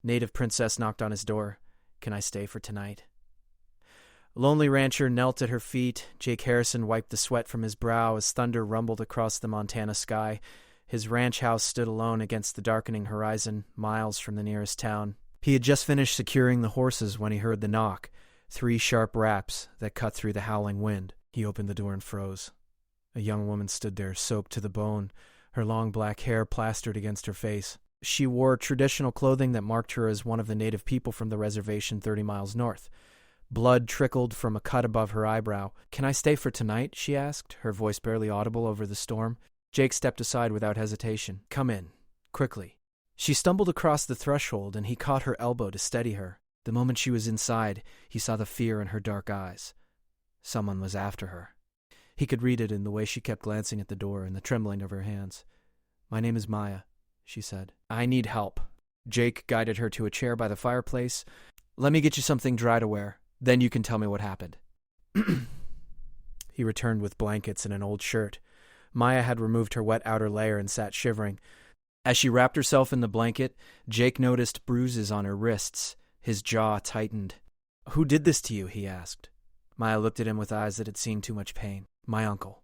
Native princess knocked on his door. Can I stay for tonight? Lonely rancher knelt at her feet. Jake Harrison wiped the sweat from his brow as thunder rumbled across the Montana sky. His ranch house stood alone against the darkening horizon, miles from the nearest town. He had just finished securing the horses when he heard the knock, 3 sharp raps that cut through the howling wind. He opened the door and froze. A young woman stood there, soaked to the bone, her long black hair plastered against her face. She wore traditional clothing that marked her as one of the native people from the reservation 30 miles north. Blood trickled from a cut above her eyebrow. Can I stay for tonight? She asked, her voice barely audible over the storm. Jake stepped aside without hesitation. Come in, quickly. She stumbled across the threshold, and he caught her elbow to steady her. The moment she was inside, he saw the fear in her dark eyes. Someone was after her. He could read it in the way she kept glancing at the door and the trembling of her hands. My name is Maya, she said. I need help. Jake guided her to a chair by the fireplace. Let me get you something dry to wear. Then you can tell me what happened. He returned with blankets and an old shirt. Maya had removed her wet outer layer and sat shivering. As she wrapped herself in the blanket, Jake noticed bruises on her wrists. His jaw tightened. Who did this to you? He asked. Maya looked at him with eyes that had seen too much pain. My uncle.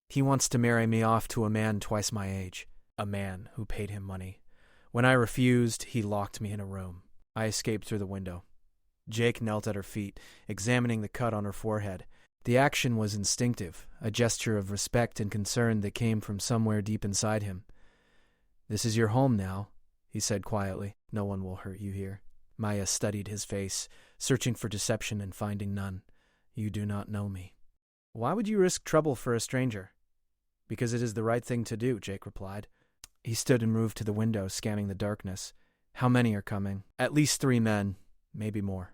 He wants to marry me off to a man twice my age. A man who paid him money. When I refused, he locked me in a room. I escaped through the window. Jake knelt at her feet, examining the cut on her forehead. The action was instinctive, a gesture of respect and concern that came from somewhere deep inside him. This is your home now, he said quietly. No one will hurt you here. Maya studied his face, searching for deception and finding none. You do not know me. Why would you risk trouble for a stranger? Because it is the right thing to do, Jake replied. He stood and moved to the window, scanning the darkness. How many are coming? At least 3 men, maybe more.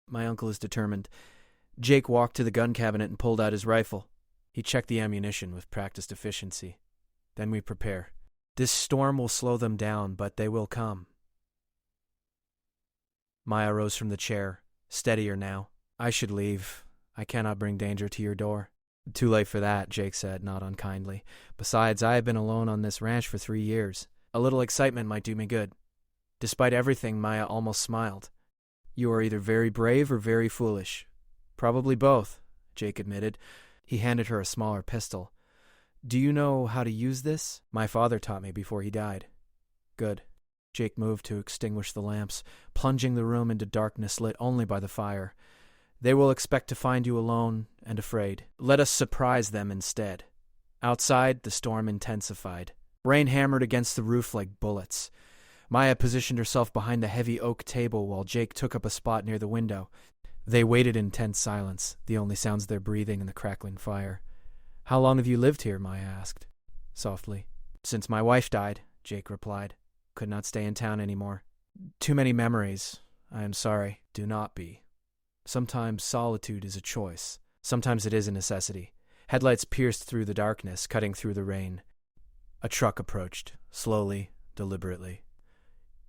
My uncle is determined. Jake walked to the gun cabinet and pulled out his rifle. He checked the ammunition with practiced efficiency. Then we prepare. This storm will slow them down, but they will come. Maya rose from the chair, steadier now. I should leave. I cannot bring danger to your door. Too late for that, Jake said, not unkindly. Besides, I have been alone on this ranch for 3 years. A little excitement might do me good. Despite everything, Maya almost smiled. You are either very brave or very foolish. Probably both, Jake admitted. He handed her a smaller pistol. Do you know how to use this? My father taught me before he died. Good. Jake moved to extinguish the lamps, plunging the room into darkness lit only by the fire. They will expect to find you alone and afraid. Let us surprise them instead. Outside, the storm intensified. Rain hammered against the roof like bullets. Maya positioned herself behind the heavy oak table while Jake took up a spot near the window. They waited in tense silence, the only sounds their breathing and the crackling fire. How long have you lived here? Maya asked, softly. Since my wife died, Jake replied. Could not stay in town anymore. Too many memories. I am sorry. Do not be. Sometimes solitude is a choice. Sometimes it is a necessity. Headlights pierced through the darkness, cutting through the rain. A truck approached, slowly, deliberately.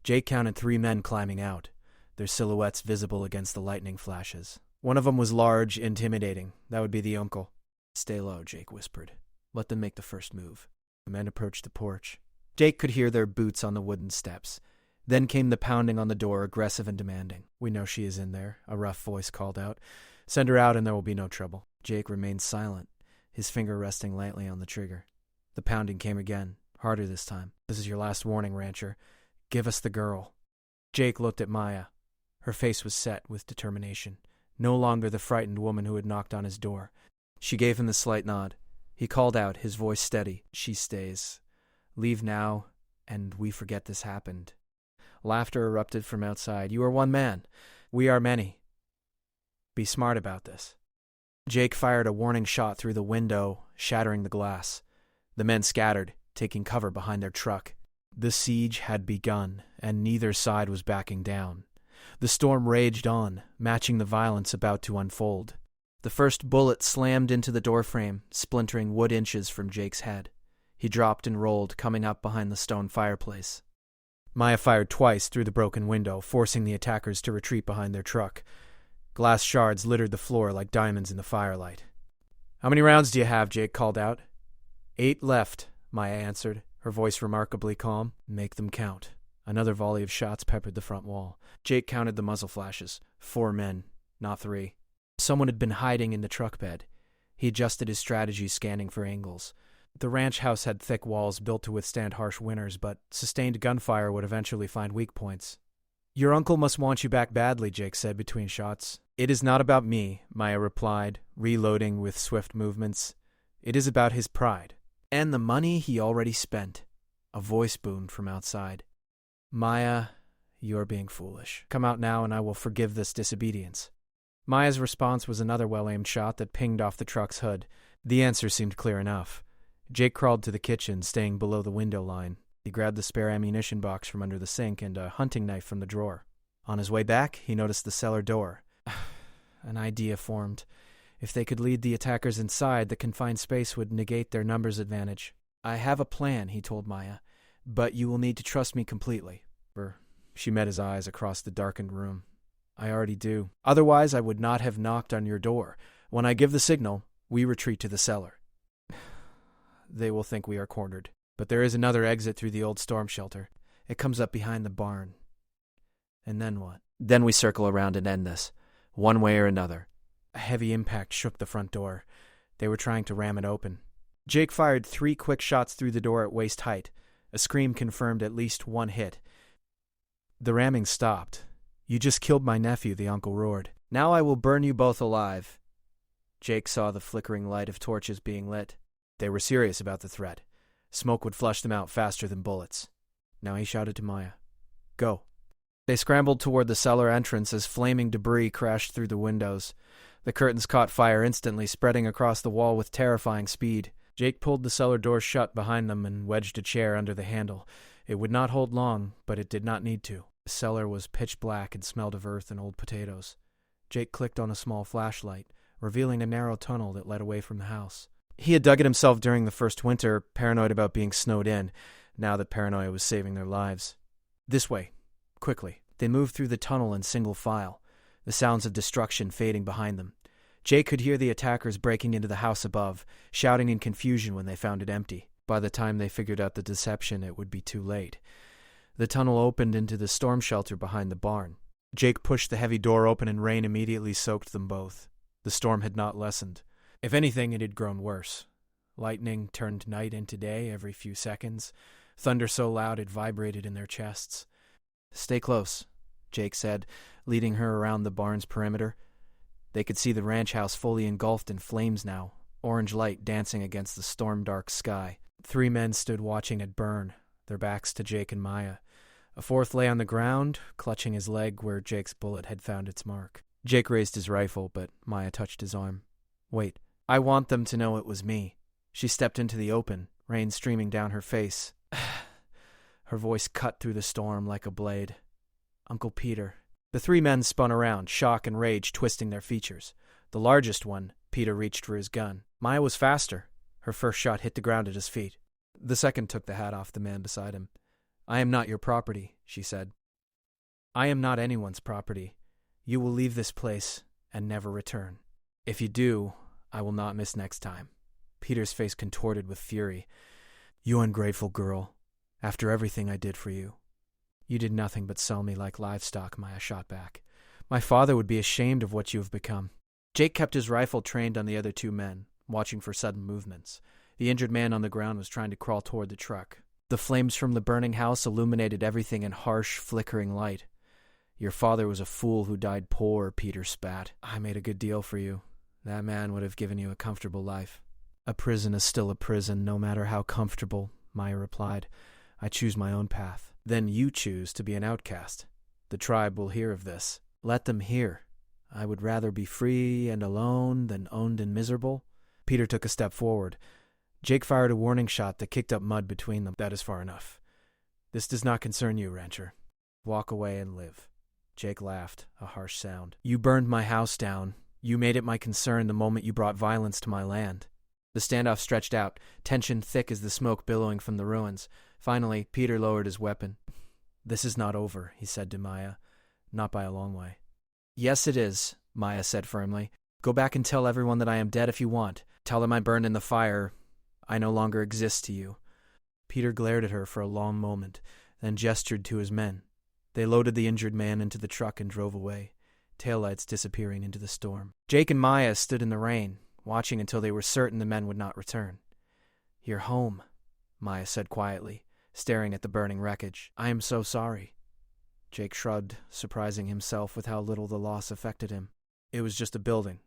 Jake counted 3 men climbing out, their silhouettes visible against the lightning flashes. One of them was large, intimidating. That would be the uncle. Stay low, Jake whispered. Let them make the first move. The men approached the porch. Jake could hear their boots on the wooden steps. Then came the pounding on the door, aggressive and demanding. We know she is in there, a rough voice called out. Send her out and there will be no trouble. Jake remained silent, his finger resting lightly on the trigger. The pounding came again, harder this time. This is your last warning, rancher. Give us the girl. Jake looked at Maya. Her face was set with determination, no longer the frightened woman who had knocked on his door. She gave him the slight nod. He called out, his voice steady. She stays. Leave now, and we forget this happened. Laughter erupted from outside. You are one man. We are many. Be smart about this. Jake fired a warning shot through the window, shattering the glass. The men scattered, taking cover behind their truck. The siege had begun, and neither side was backing down. The storm raged on, matching the violence about to unfold. The first bullet slammed into the doorframe, splintering wood inches from Jake's head. He dropped and rolled, coming up behind the stone fireplace. Maya fired twice through the broken window, forcing the attackers to retreat behind their truck. Glass shards littered the floor like diamonds in the firelight. How many rounds do you have? Jake called out. 8 left, Maya answered, her voice remarkably calm. Make them count. Another volley of shots peppered the front wall. Jake counted the muzzle flashes. 4 men, not 3. Someone had been hiding in the truck bed. He adjusted his strategy, scanning for angles. The ranch house had thick walls built to withstand harsh winters, but sustained gunfire would eventually find weak points. "Your uncle must want you back badly," Jake said between shots. "It is not about me," Maya replied, reloading with swift movements. "It is about his pride. And the money he already spent." A voice boomed from outside. "Maya, you're being foolish. Come out now and I will forgive this disobedience." Maya's response was another well-aimed shot that pinged off the truck's hood. The answer seemed clear enough. Jake crawled to the kitchen, staying below the window line. He grabbed the spare ammunition box from under the sink and a hunting knife from the drawer. On his way back, he noticed the cellar door. An idea formed. If they could lead the attackers inside, the confined space would negate their numbers advantage. "I have a plan," he told Maya, "but you will need to trust me completely." She met his eyes across the darkened room. "I already do. Otherwise, I would not have knocked on your door. When I give the signal, we retreat to the cellar. They will think we are cornered. But there is another exit through the old storm shelter. It comes up behind the barn. And then what? Then we circle around and end this, one way or another." A heavy impact shook the front door. They were trying to ram it open. Jake fired 3 quick shots through the door at waist height. A scream confirmed at least 1 hit. The ramming stopped. "You just killed my nephew," the uncle roared. "Now I will burn you both alive." Jake saw the flickering light of torches being lit. They were serious about the threat. Smoke would flush them out faster than bullets. Now he shouted to Maya, "Go." They scrambled toward the cellar entrance as flaming debris crashed through the windows. The curtains caught fire instantly, spreading across the wall with terrifying speed. Jake pulled the cellar door shut behind them and wedged a chair under the handle. It would not hold long, but it did not need to. The cellar was pitch black and smelled of earth and old potatoes. Jake clicked on a small flashlight, revealing a narrow tunnel that led away from the house. He had dug it himself during the first winter, paranoid about being snowed in, now that paranoia was saving their lives. "This way. Quickly." They moved through the tunnel in single file, the sounds of destruction fading behind them. Jake could hear the attackers breaking into the house above, shouting in confusion when they found it empty. By the time they figured out the deception, it would be too late. The tunnel opened into the storm shelter behind the barn. Jake pushed the heavy door open and rain immediately soaked them both. The storm had not lessened. If anything, it had grown worse. Lightning turned night into day every few seconds, thunder so loud it vibrated in their chests. "Stay close," Jake said, leading her around the barn's perimeter. They could see the ranch house fully engulfed in flames now, orange light dancing against the storm-dark sky. 3 men stood watching it burn, their backs to Jake and Maya. A 4th lay on the ground, clutching his leg where Jake's bullet had found its mark. Jake raised his rifle, but Maya touched his arm. "Wait. I want them to know it was me." She stepped into the open, rain streaming down her face. Her voice cut through the storm like a blade. "Uncle Peter." The 3 men spun around, shock and rage twisting their features. The largest one, Peter reached for his gun. Maya was faster. Her first shot hit the ground at his feet. The second took the hat off the man beside him. "I am not your property," she said. "I am not anyone's property. You will leave this place and never return. If you do, I will not miss next time." Peter's face contorted with fury. "You ungrateful girl. After everything I did for you." "You did nothing but sell me like livestock," Maya shot back. "My father would be ashamed of what you have become." Jake kept his rifle trained on the other 2 men, watching for sudden movements. The injured man on the ground was trying to crawl toward the truck. The flames from the burning house illuminated everything in harsh, flickering light. "Your father was a fool who died poor," Peter spat. "I made a good deal for you. That man would have given you a comfortable life." "A prison is still a prison, no matter how comfortable," Maya replied. "I choose my own path." "Then you choose to be an outcast. The tribe will hear of this." "Let them hear. I would rather be free and alone than owned and miserable." Peter took a step forward. Jake fired a warning shot that kicked up mud between them. "That is far enough. This does not concern you, rancher. Walk away and live." Jake laughed, a harsh sound. "You burned my house down. You made it my concern the moment you brought violence to my land." The standoff stretched out, tension thick as the smoke billowing from the ruins. Finally, Peter lowered his weapon. "This is not over," he said to Maya. "Not by a long way." "Yes, it is," Maya said firmly. "Go back and tell everyone that I am dead if you want. Tell them I burned in the fire. I no longer exist to you." Peter glared at her for a long moment. then gestured to his men. They loaded the injured man into the truck and drove away, taillights disappearing into the storm. Jake and Maya stood in the rain, watching until they were certain the men would not return. "You're home," Maya said quietly, staring at the burning wreckage. "I am so sorry." Jake shrugged, surprising himself with how little the loss affected him. It was just a building,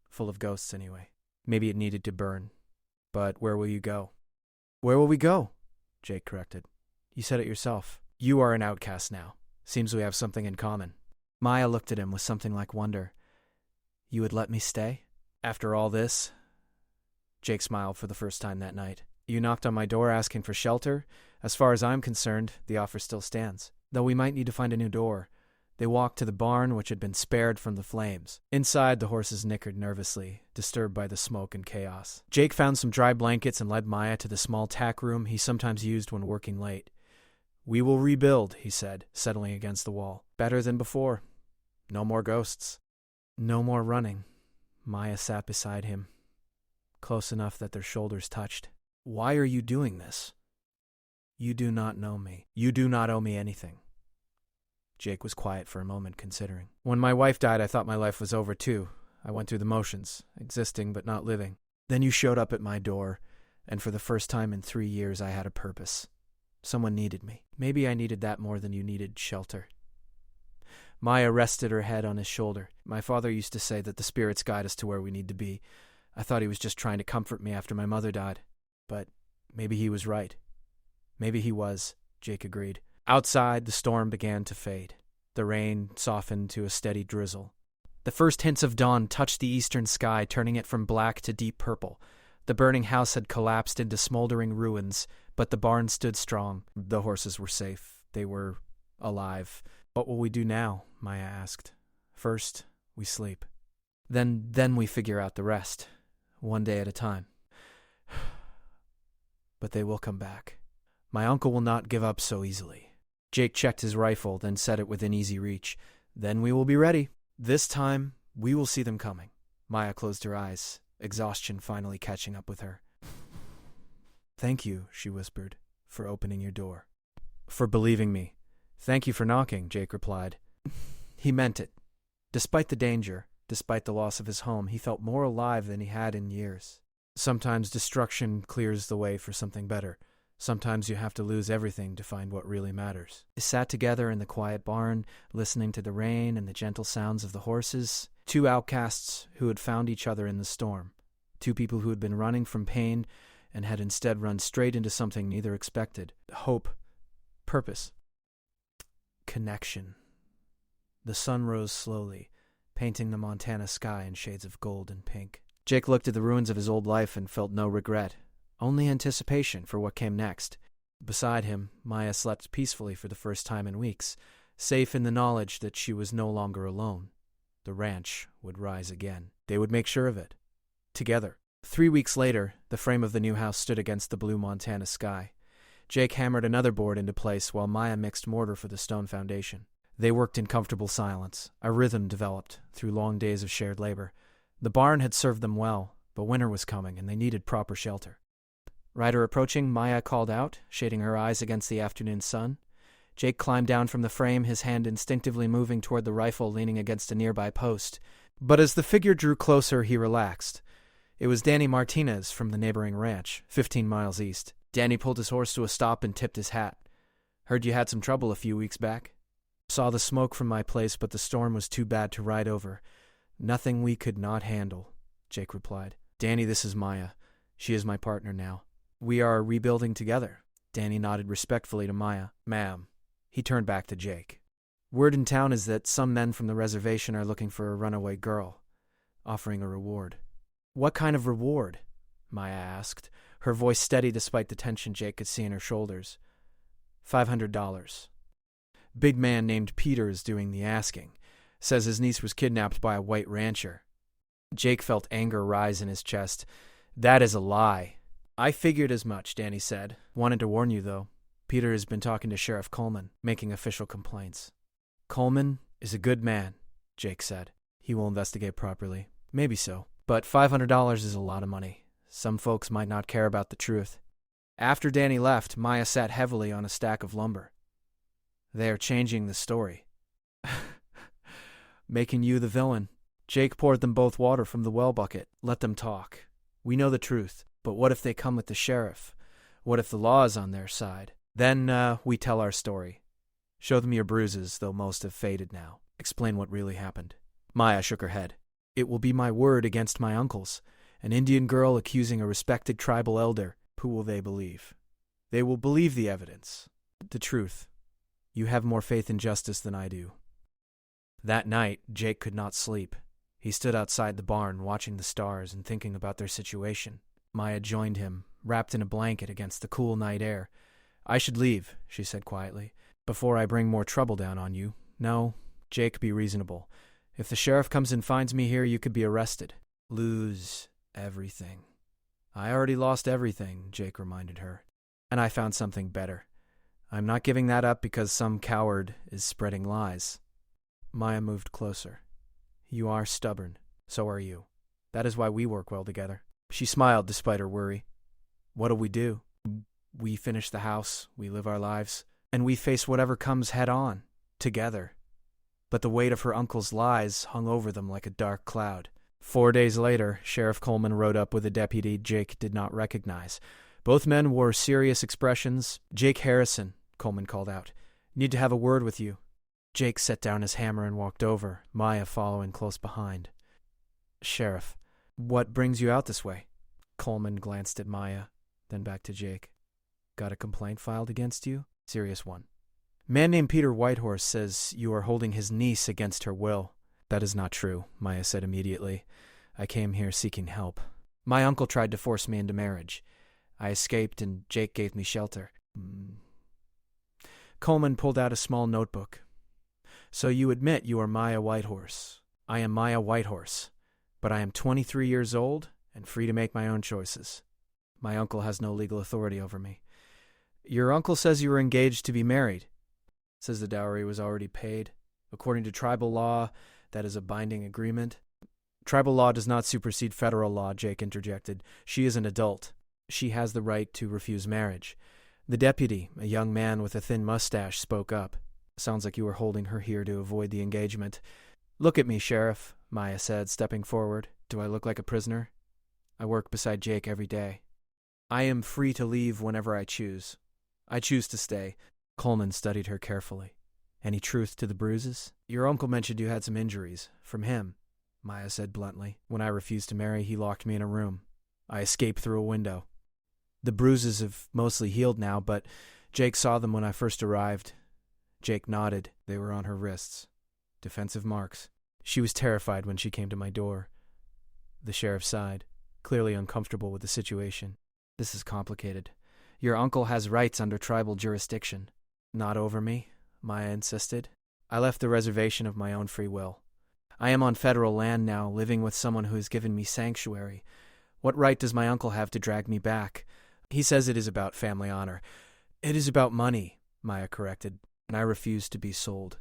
full of ghosts anyway. Maybe it needed to burn. But where will you go? "Where will we go?" Jake corrected. "You said it yourself. You are an outcast now. Seems we have something in common." Maya looked at him with something like wonder. "You would let me stay? After all this?" Jake smiled for the first time that night. "You knocked on my door asking for shelter? As far as I'm concerned, the offer still stands. Though we might need to find a new door." They walked to the barn, which had been spared from the flames. Inside, the horses nickered nervously, disturbed by the smoke and chaos. Jake found some dry blankets and led Maya to the small tack room he sometimes used when working late. "We will rebuild," he said, settling against the wall. "Better than before. No more ghosts." "No more running." Maya sat beside him, close enough that their shoulders touched. "Why are you doing this?" "You do not know me. You do not owe me anything." Jake was quiet for a moment, considering. "When my wife died, I thought my life was over too. I went through the motions, existing but not living. Then you showed up at my door, and for the first time in 3 years I had a purpose. Someone needed me. Maybe I needed that more than you needed shelter." Maya rested her head on his shoulder. "My father used to say that the spirits guide us to where we need to be. I thought he was just trying to comfort me after my mother died. But maybe he was right." "Maybe he was," Jake agreed. Outside, the storm began to fade. The rain softened to a steady drizzle. The first hints of dawn touched the eastern sky, turning it from black to deep purple. The burning house had collapsed into smoldering ruins, but the barn stood strong. The horses were safe. They were alive. "What will we do now?" Maya asked. "First, we sleep. Then we figure out the rest, one day at a time. But they will come back. My uncle will not give up so easily." Jake checked his rifle, then set it within easy reach. "Then we will be ready. This time, we will see them coming." Maya closed her eyes, exhaustion finally catching up with her. "Thank you," she whispered, "for opening your door." "For believing me." "Thank you for knocking," Jake replied. He meant it. Despite the danger, despite the loss of his home, he felt more alive than he had in years. Sometimes destruction clears the way for something better. Sometimes you have to lose everything to find what really matters. They sat together in the quiet barn, listening to the rain and the gentle sounds of the horses. Two outcasts who had found each other in the storm. Two people who had been running from pain and had instead run straight into something neither expected. Hope. Purpose. Connection. The sun rose slowly, painting the Montana sky in shades of gold and pink. Jake looked at the ruins of his old life and felt no regret. Only anticipation for what came next. Beside him, Maya slept peacefully for the first time in weeks, safe in the knowledge that she was no longer alone. The ranch would rise again. They would make sure of it. Together. 3 weeks later, the frame of the new house stood against the blue Montana sky. Jake hammered another board into place while Maya mixed mortar for the stone foundation. They worked in comfortable silence. A rhythm developed through long days of shared labor. The barn had served them well, but winter was coming and they needed proper shelter. Rider approaching, Maya called out, shading her eyes against the afternoon sun. Jake climbed down from the frame, his hand instinctively moving toward the rifle leaning against a nearby post. But as the figure drew closer, he relaxed. It was Danny Martinez from the neighboring ranch, 15 miles east. Danny pulled his horse to a stop and tipped his hat. "Heard you had some trouble a few weeks back." "Saw the smoke from my place, but the storm was too bad to ride over. Nothing we could not handle," Jake replied. "Danny, this is Maya. She is my partner now. We are rebuilding together." Danny nodded respectfully to Maya. "Ma'am." He turned back to Jake. "Word in town is that some men from the reservation are looking for a runaway girl, offering a reward." "What kind of reward?" Maya asked, her voice steady despite the tension Jake could see in her shoulders. $500. Big man named Peter is doing the asking. Says his niece was kidnapped by a white rancher. Jake felt anger rise in his chest. "That is a lie." "I figured as much," Danny said. "Wanted to warn you, though. Peter has been talking to Sheriff Coleman, making official complaints." "Coleman is a good man," Jake said. "He will investigate properly." "Maybe so. But $500 is a lot of money. Some folks might not care about the truth." After Danny left, Maya sat heavily on a stack of lumber. They are changing the story. Making you the villain. Jake poured them both water from the well bucket. Let them talk. We know the truth, but what if they come with the sheriff? What if the law is on their side? Then, we tell our story. Show them your bruises, though most have faded now. Explain what really happened. Maya shook her head. It will be my word against my uncle's. An Indian girl accusing a respected tribal elder. Who will they believe? They will believe the evidence. The truth. You have more faith in justice than I do. That night, Jake could not sleep. He stood outside the barn, watching the stars and thinking about their situation. Maya joined him, wrapped in a blanket against the cool night air. I should leave, she said quietly, before I bring more trouble down on you. No, Jake, be reasonable. If the sheriff comes and finds me here, you could be arrested. Lose everything. I already lost everything, Jake reminded her. And I found something better. I'm not giving that up because some coward is spreading lies. Maya moved closer. You are stubborn. So are you. That is why we work well together. She smiled despite her worry. What'll we do? We finish the house, we live our lives, and we face whatever comes head on, together. But the weight of her uncle's lies hung over them like a dark cloud. 4 days later, Sheriff Coleman rode up with a deputy Jake did not recognize. Both men wore serious expressions. Jake Harrison, Coleman called out. Need to have a word with you. Jake set down his hammer and walked over, Maya following close behind. Sheriff, what brings you out this way? Coleman glanced at Maya, then back to Jake. Got a complaint filed against you? Serious one. Man named Peter Whitehorse says you are holding his niece against her will. That is not true, Maya said immediately. I came here seeking help. My uncle tried to force me into marriage. I escaped and Jake gave me shelter. Coleman pulled out a small notebook. So you admit you are Maya Whitehorse. I am Maya Whitehorse, but I am 23 years old and free to make my own choices. My uncle has no legal authority over me. Your uncle says you were engaged to be married. Says the dowry was already paid. According to tribal law, that is a binding agreement. Tribal law does not supersede federal law, Jake interjected. She is an adult. She has the right to refuse marriage. The deputy, a young man with a thin mustache, spoke up. Sounds like you were holding her here to avoid the engagement. Look at me, Sheriff, Maya said, stepping forward. Do I look like a prisoner? I work beside Jake every day. I am free to leave whenever I choose. I choose to stay. Coleman studied her carefully. Any truth to the bruises? Your uncle mentioned you had some injuries. From him, Maya said bluntly. When I refused to marry, he locked me in a room. I escaped through a window. The bruises have mostly healed now, but Jake saw them when I first arrived. Jake nodded. They were on her wrists. Defensive marks. She was terrified when she came to my door. The sheriff sighed, clearly uncomfortable with the situation. This is complicated. Your uncle has rights under tribal jurisdiction. Not over me, Maya insisted. I left the reservation of my own free will. I am on federal land now, living with someone who has given me sanctuary. What right does my uncle have to drag me back? He says it is about family honor. It is about money, Maya corrected, and I refuse to be sold.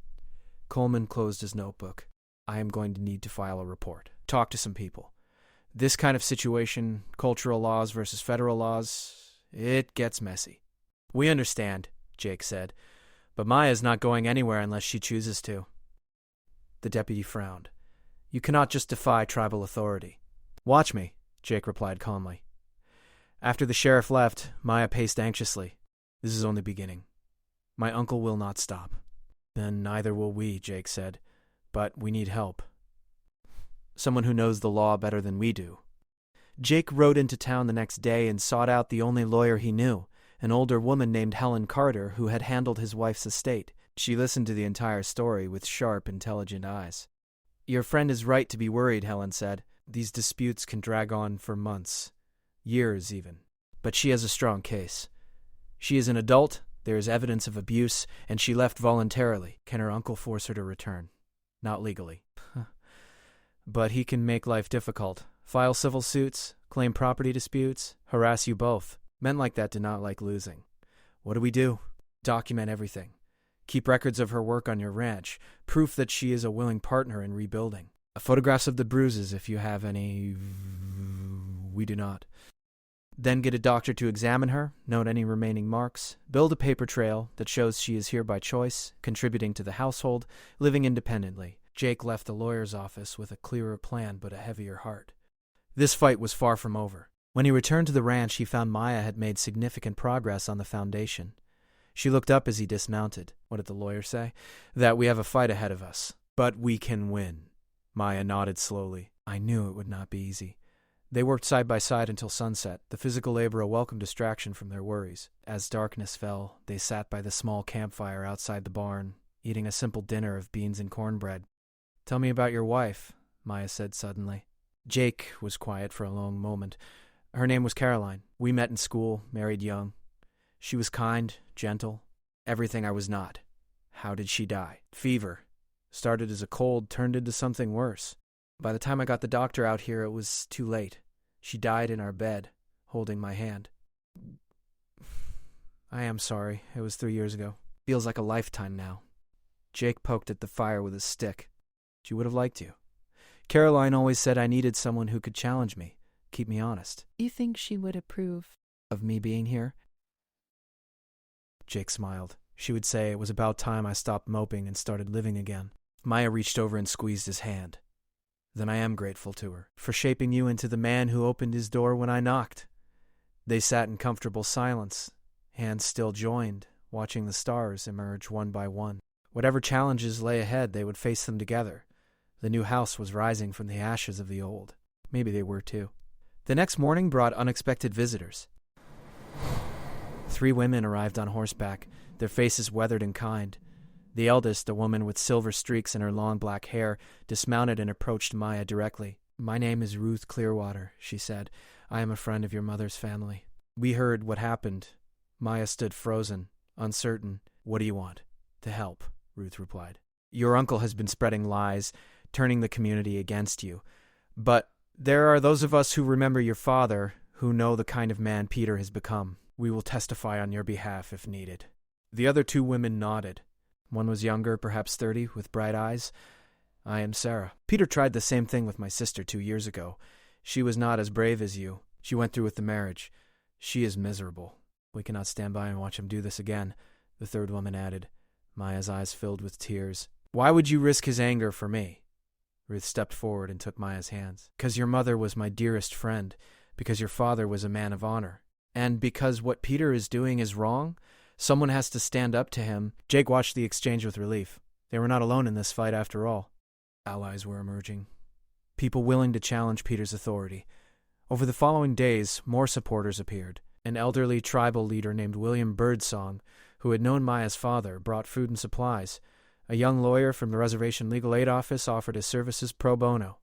Coleman closed his notebook. I am going to need to file a report. Talk to some people. This kind of situation, cultural laws versus federal laws, it gets messy. We understand, Jake said, but Maya's not going anywhere unless she chooses to. The deputy frowned. You cannot just defy tribal authority. Watch me, Jake replied calmly. After the sheriff left, Maya paced anxiously. This is only beginning. My uncle will not stop. Then neither will we, Jake said. But we need help. Someone who knows the law better than we do. Jake rode into town the next day and sought out the only lawyer he knew, an older woman named Helen Carter who had handled his wife's estate. She listened to the entire story with sharp, intelligent eyes. Your friend is right to be worried, Helen said. These disputes can drag on for months. Years, even. But she has a strong case. She is an adult, there is evidence of abuse, and she left voluntarily. Can her uncle force her to return? Not legally. But he can make life difficult. File civil suits, claim property disputes, harass you both. Men like that do not like losing. What do? Document everything. Keep records of her work on your ranch, proof that she is a willing partner in rebuilding. Photographs of the bruises if you have any. We do not. Then get a doctor to examine her, note any remaining marks, build a paper trail that shows she is here by choice, contributing to the household, living independently. Jake left the lawyer's office with a clearer plan but a heavier heart. This fight was far from over. When he returned to the ranch, he found Maya had made significant progress on the foundation. She looked up as he dismounted. What did the lawyer say? That we have a fight ahead of us. But we can win. Maya nodded slowly. I knew it would not be easy. They worked side by side until sunset, the physical labor a welcome distraction from their worries. As darkness fell, they sat by the small campfire outside the barn, eating a simple dinner of beans and cornbread. Tell me about your wife, Maya said suddenly. Jake was quiet for a long moment. Her name was Caroline. We met in school, married young. She was kind, gentle, everything I was not. How did she die? Fever. Started as a cold, turned into something worse. By the time I got the doctor out here, it was too late. She died in our bed, holding my hand. I am sorry. It was 3 years ago. Feels like a lifetime now. Jake poked at the fire with his stick. She would have liked you. Caroline always said I needed someone who could challenge me, keep me honest. You think she would approve of me being here? Jake smiled. She would say it was about time I stopped moping and started living again. Maya reached over and squeezed his hand. Then I am grateful to her for shaping you into the man who opened his door when I knocked. They sat in comfortable silence, hands still joined, watching the stars emerge one by one. Whatever challenges lay ahead, they would face them together. The new house was rising from the ashes of the old. Maybe they were too. The next morning brought unexpected visitors. 3 women arrived on horseback, their faces weathered and kind. The eldest, a woman with silver streaks in her long black hair, dismounted and approached Maya directly. My name is Ruth Clearwater, she said. I am a friend of your mother's family. We heard what happened. Maya stood frozen, uncertain. What do you want? To help, Ruth replied. Your uncle has been spreading lies, turning the community against you. But there are those of us who remember your father, who know the kind of man Peter has become. We will testify on your behalf if needed. The other 2 women nodded. One was younger, perhaps 30, with bright eyes. I am Sarah. Peter tried the same thing with my sister 2 years ago. She was not as brave as you. She went through with the marriage. She is miserable. We cannot stand by and watch him do this again, the 3rd woman added. Maya's eyes filled with tears. Why would you risk his anger for me? Ruth stepped forward and took Maya's hands. Because your mother was my dearest friend, because your father was a man of honor, and because what Peter is doing is wrong. Someone has to stand up to him. Jake watched the exchange with relief. They were not alone in this fight after all. Allies were emerging. People willing to challenge Peter's authority. Over the following days, more supporters appeared. An elderly tribal leader named William Birdsong, who had known Maya's father, brought food and supplies. A young lawyer from the Reservation Legal Aid Office offered his services pro bono.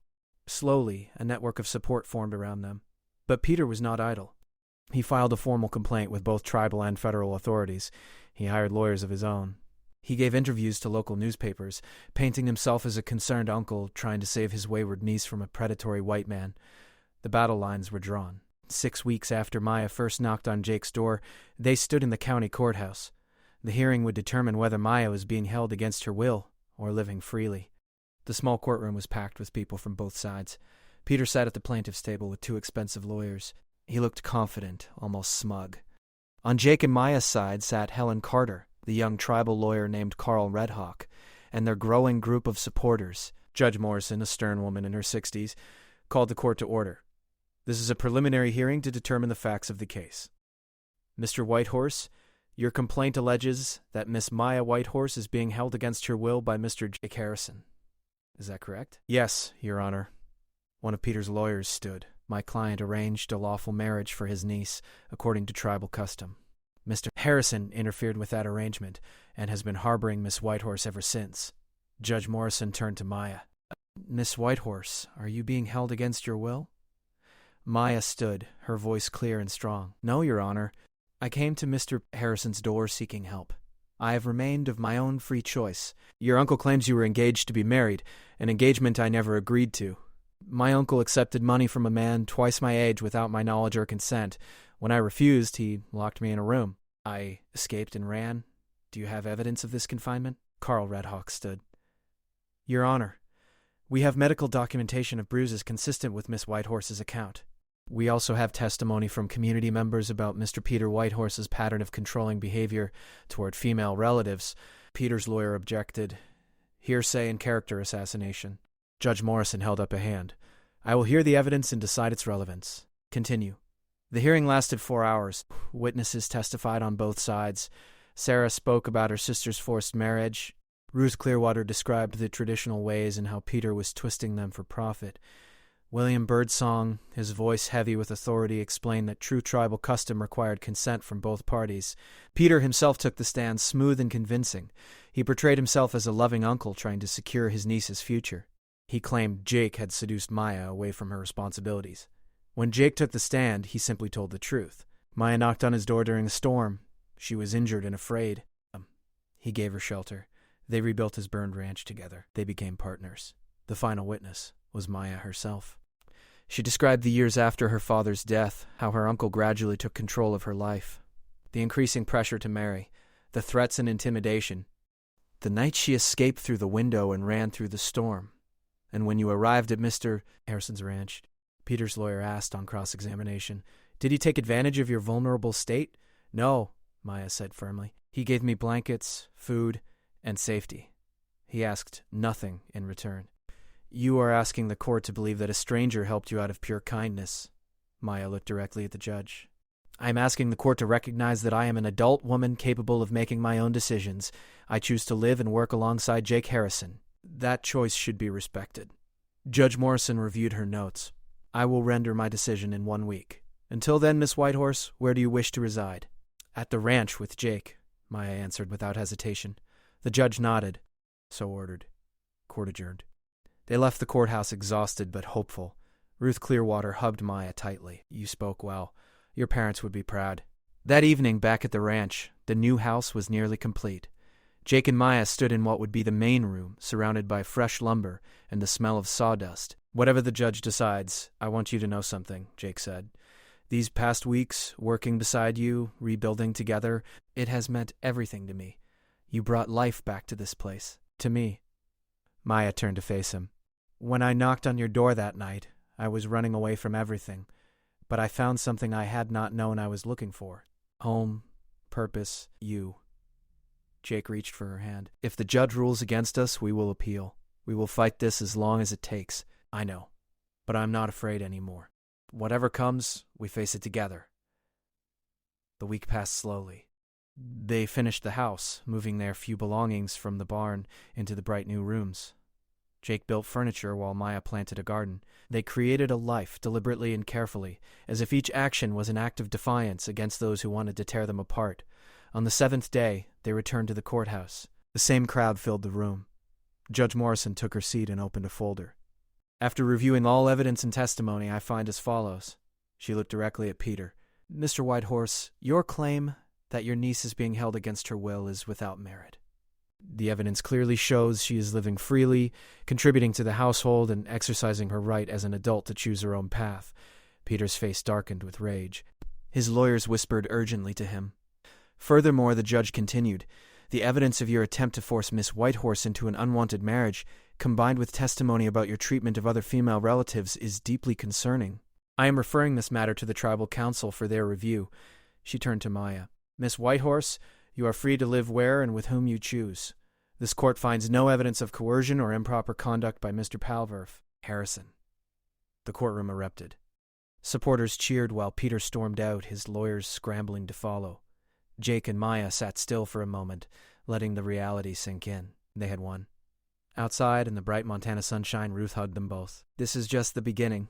Slowly, a network of support formed around them. But Peter was not idle. He filed a formal complaint with both tribal and federal authorities. He hired lawyers of his own. He gave interviews to local newspapers, painting himself as a concerned uncle trying to save his wayward niece from a predatory white man. The battle lines were drawn. 6 weeks after Maya first knocked on Jake's door, they stood in the county courthouse. The hearing would determine whether Maya was being held against her will or living freely. The small courtroom was packed with people from both sides. Peter sat at the plaintiff's table with 2 expensive lawyers. He looked confident, almost smug. On Jake and Maya's side sat Helen Carter, the young tribal lawyer named Carl Redhawk, and their growing group of supporters. Judge Morrison, a stern woman in her 60s, called the court to order. This is a preliminary hearing to determine the facts of the case. Mr. Whitehorse, your complaint alleges that Miss Maya Whitehorse is being held against her will by Mr. Jake Harrison. Is that correct? Yes, Your Honor. One of Peter's lawyers stood. My client arranged a lawful marriage for his niece, according to tribal custom. Mr. Harrison interfered with that arrangement and has been harboring Miss Whitehorse ever since. Judge Morrison turned to Maya. Miss Whitehorse, are you being held against your will? Maya stood, her voice clear and strong. No, Your Honor. I came to Mr. Harrison's door seeking help. I have remained of my own free choice. Your uncle claims you were engaged to be married, an engagement I never agreed to. My uncle accepted money from a man twice my age without my knowledge or consent. When I refused, he locked me in a room. I escaped and ran. Do you have evidence of this confinement? Carl Redhawk stood. Your Honor, we have medical documentation of bruises consistent with Miss Whitehorse's account. We also have testimony from community members about Mr. Peter Whitehorse's pattern of controlling behavior toward female relatives. Peter's lawyer objected. Hearsay and character assassination. Judge Morrison held up a hand. I will hear the evidence and decide its relevance. Continue. The hearing lasted 4 hours. Witnesses testified on both sides. Sarah spoke about her sister's forced marriage. Ruth Clearwater described the traditional ways and how Peter was twisting them for profit. William Birdsong, his voice heavy with authority, explained that true tribal custom required consent from both parties. Peter himself took the stand, smooth and convincing. He portrayed himself as a loving uncle trying to secure his niece's future. He claimed Jake had seduced Maya away from her responsibilities. When Jake took the stand, he simply told the truth. Maya knocked on his door during a storm. She was injured and afraid. He gave her shelter. They rebuilt his burned ranch together. They became partners. The final witness was Maya herself. She described the years after her father's death, how her uncle gradually took control of her life. The increasing pressure to marry, the threats and intimidation. The night she escaped through the window and ran through the storm. And when you arrived at Mr. Harrison's ranch, Peter's lawyer asked on cross-examination, did he take advantage of your vulnerable state? No, Maya said firmly. He gave me blankets, food, and safety. He asked nothing in return. You are asking the court to believe that a stranger helped you out of pure kindness. Maya looked directly at the judge. I am asking the court to recognize that I am an adult woman capable of making my own decisions. I choose to live and work alongside Jake Harrison. That choice should be respected. Judge Morrison reviewed her notes. I will render my decision in 1 week. Until then, Miss Whitehorse, where do you wish to reside? At the ranch with Jake, Maya answered without hesitation. The judge nodded. So ordered. Court adjourned. They left the courthouse exhausted but hopeful. Ruth Clearwater hugged Maya tightly. You spoke well. Your parents would be proud. That evening, back at the ranch, the new house was nearly complete. Jake and Maya stood in what would be the main room, surrounded by fresh lumber and the smell of sawdust. Whatever the judge decides, I want you to know something, Jake said. These past weeks, working beside you, rebuilding together, it has meant everything to me. You brought life back to this place. To me. Maya turned to face him. When I knocked on your door that night, I was running away from everything, but I found something I had not known I was looking for. Home, purpose, you. Jake reached for her hand. If the judge rules against us, we will appeal. We will fight this as long as it takes. I know, but I'm not afraid anymore. Whatever comes, we face it together. The week passed slowly. They finished the house, moving their few belongings from the barn into the bright new rooms. Jake built furniture while Maya planted a garden. They created a life deliberately and carefully, as if each action was an act of defiance against those who wanted to tear them apart. On the 7th day, they returned to the courthouse. The same crowd filled the room. Judge Morrison took her seat and opened a folder. After reviewing all evidence and testimony, I find as follows. She looked directly at Peter. Mr. Whitehorse, your claim that your niece is being held against her will is without merit. The evidence clearly shows she is living freely, contributing to the household, and exercising her right as an adult to choose her own path. Peter's face darkened with rage. His lawyers whispered urgently to him. Furthermore, the judge continued, the evidence of your attempt to force Miss Whitehorse into an unwanted marriage, combined with testimony about your treatment of other female relatives, is deeply concerning. I am referring this matter to the tribal council for their review. She turned to Maya. Miss Whitehorse, you are free to live where and with whom you choose. This court finds no evidence of coercion or improper conduct by Mr. Palverf. Harrison. The courtroom erupted. Supporters cheered while Peter stormed out, his lawyers scrambling to follow. Jake and Maya sat still for a moment, letting the reality sink in. They had won. Outside, in the bright Montana sunshine, Ruth hugged them both. This is just the beginning.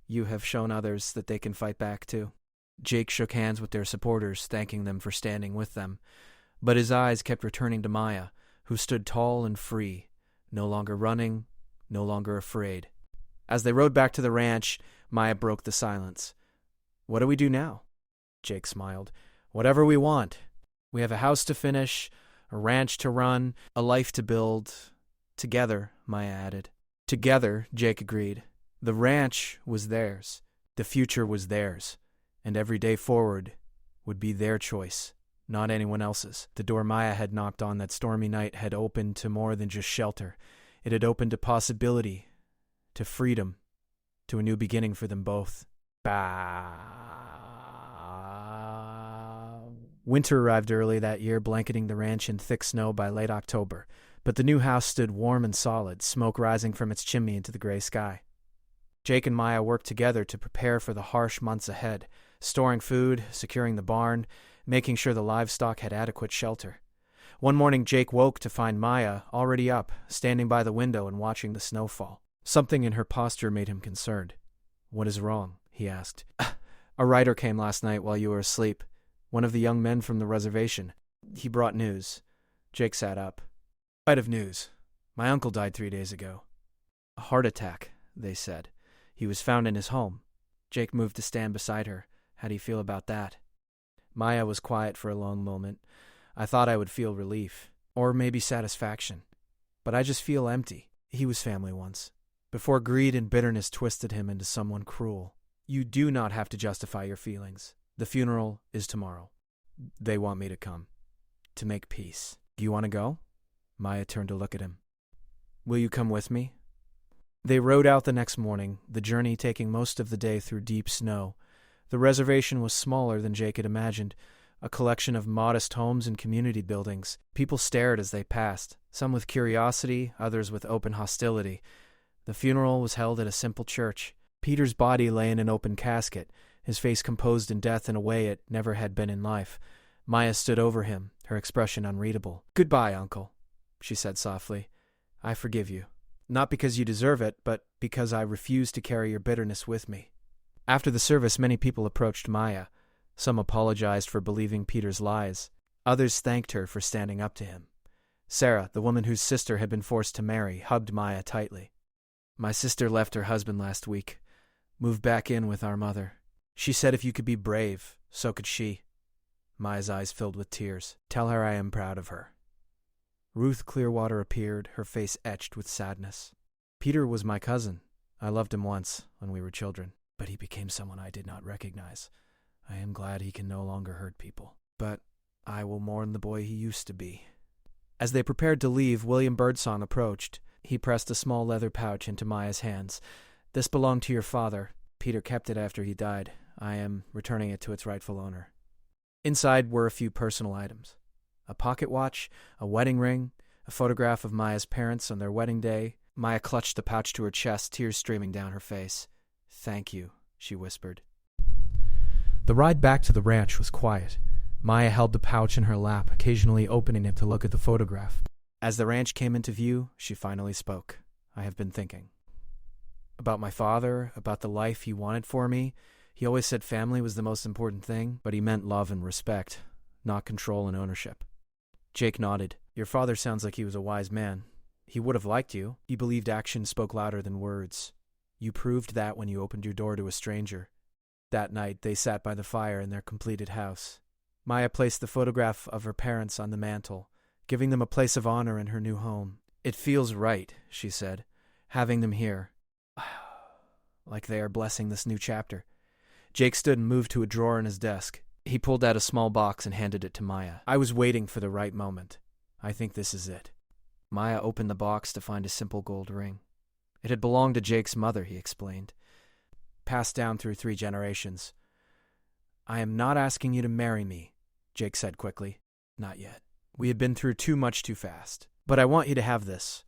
You have shown others that they can fight back, too. Jake shook hands with their supporters, thanking them for standing with them. But his eyes kept returning to Maya, who stood tall and free, no longer running, no longer afraid. As they rode back to the ranch, Maya broke the silence. What do we do now? Jake smiled. Whatever we want. We have a house to finish, a ranch to run, a life to build. Together, Maya added. Together, Jake agreed. The ranch was theirs. The future was theirs. And every day forward would be their choice, not anyone else's. The door Maya had knocked on that stormy night had opened to more than just shelter. It had opened to possibility, to freedom, to a new beginning for them both. Bah. Winter arrived early that year, blanketing the ranch in thick snow by late October, but the new house stood warm and solid, smoke rising from its chimney into the gray sky. Jake and Maya worked together to prepare for the harsh months ahead, storing food, securing the barn, making sure the livestock had adequate shelter. One morning Jake woke to find Maya already up, standing by the window and watching the snow fall. Something in her posture made him concerned. "What is wrong?" he asked. "A rider came last night while you were asleep. One of the young men from the reservation. He brought news." Jake sat up. "What of news? My uncle died 3 days ago." "A heart attack," they said. "He was found in his home." Jake moved to stand beside her. "How do you feel about that?" Maya was quiet for a long moment. "I thought I would feel relief, or maybe satisfaction. But I just feel empty. He was family once, before greed and bitterness twisted him into someone cruel. You do not have to justify your feelings. The funeral is tomorrow. They want me to come. To make peace. Do you want to go?" Maya turned to look at him. "Will you come with me?" They rode out the next morning, the journey taking most of the day through deep snow. The reservation was smaller than Jake had imagined, a collection of modest homes and community buildings. People stared as they passed, some with curiosity, others with open hostility. The funeral was held at a simple church. Peter's body lay in an open casket, his face composed in death in a way it never had been in life. Maya stood over him, her expression unreadable. "Goodbye, Uncle," she said softly. "I forgive you. Not because you deserve it, but because I refuse to carry your bitterness with me." After the service, many people approached Maya. Some apologized for believing Peter's lies. Others thanked her for standing up to him. Sarah, the woman whose sister had been forced to marry, hugged Maya tightly. "My sister left her husband last week, moved back in with our mother. She said if you could be brave, so could she." Maya's eyes filled with tears. "Tell her I am proud of her." Ruth Clearwater appeared, her face etched with sadness. "Peter was my cousin. I loved him once, when we were children, but he became someone I did not recognize. I am glad he can no longer hurt people, but I will mourn the boy he used to be." As they prepared to leave, William Birdsong approached. He pressed a small leather pouch into Maya's hands. "This belonged to your father. Peter kept it after he died. I am returning it to its rightful owner." Inside were a few personal items. A pocket watch, a wedding ring, a photograph of Maya's parents on their wedding day. Maya clutched the pouch to her chest, tears streaming down her face. "Thank you," she whispered. The ride back to the ranch was quiet. Maya held the pouch in her lap, occasionally opening it to look at the photograph. As the ranch came into view, she finally spoke. "I have been thinking. About my father, about the life he wanted for me. He always said family was the most important thing, but he meant love and respect, not control and ownership." Jake nodded. "Your father sounds like he was a wise man. He would have liked you. He believed action spoke louder than words. You proved that when you opened your door to a stranger." That night, they sat by the fire in their completed house. Maya placed the photograph of her parents on the mantel, giving them a place of honor in her new home. "It feels right," she said, "having them here. Like they are blessing this new chapter." Jake stood and moved to a drawer in his desk. He pulled out a small box and handed it to Maya. "I was waiting for the right moment. I think this is it." Maya opened the box to find a simple gold ring. It had belonged to Jake's mother, he explained. "Passed down through 3 generations. I am not asking you to marry me," Jake said quickly. "Not yet. We have been through too much too fast. But I want you to have this,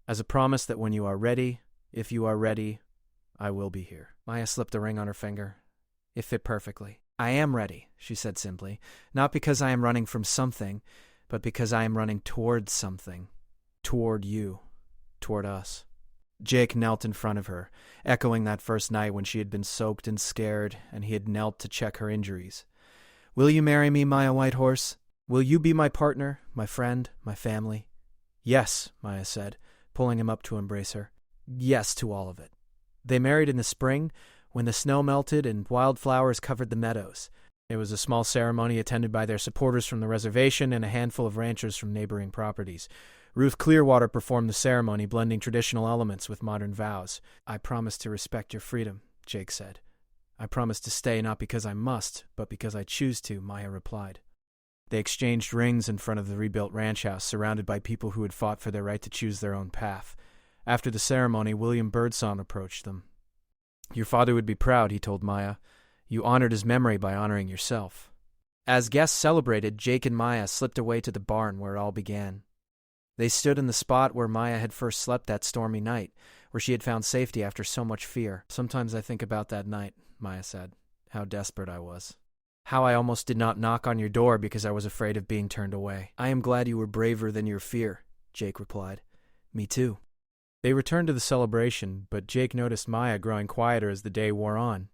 as a promise that when you are ready, if you are ready, I will be here." Maya slipped a ring on her finger. It fit perfectly. "I am ready," she said simply, "not because I am running from something, but because I am running toward something. Toward you. Toward us." Jake knelt in front of her, echoing that first night when she had been soaked and scared, and he had knelt to check her injuries. "Will you marry me, Maya Whitehorse? Will you be my partner, my friend, my family?" "Yes," Maya said, pulling him up to embrace her. "Yes to all of it." They married in the spring, when the snow melted and wildflowers covered the meadows. It was a small ceremony attended by their supporters from the reservation and a handful of ranchers from neighboring properties. Ruth Clearwater performed the ceremony, blending traditional elements with modern vows. "I promise to respect your freedom," Jake said. "I promise to stay not because I must, but because I choose to," Maya replied. They exchanged rings in front of the rebuilt ranch house, surrounded by people who had fought for their right to choose their own path. After the ceremony, William Birdsong approached them. Your father would be proud, he told Maya. You honored his memory by honoring yourself. As guests celebrated, Jake and Maya slipped away to the barn where it all began. They stood in the spot where Maya had first slept that stormy night, where she had found safety after so much fear. Sometimes I think about that night, Maya said, how desperate I was. How I almost did not knock on your door because I was afraid of being turned away. I am glad you were braver than your fear, Jake replied. Me too. They returned to the celebration, but Jake noticed Maya growing quieter as the day wore on.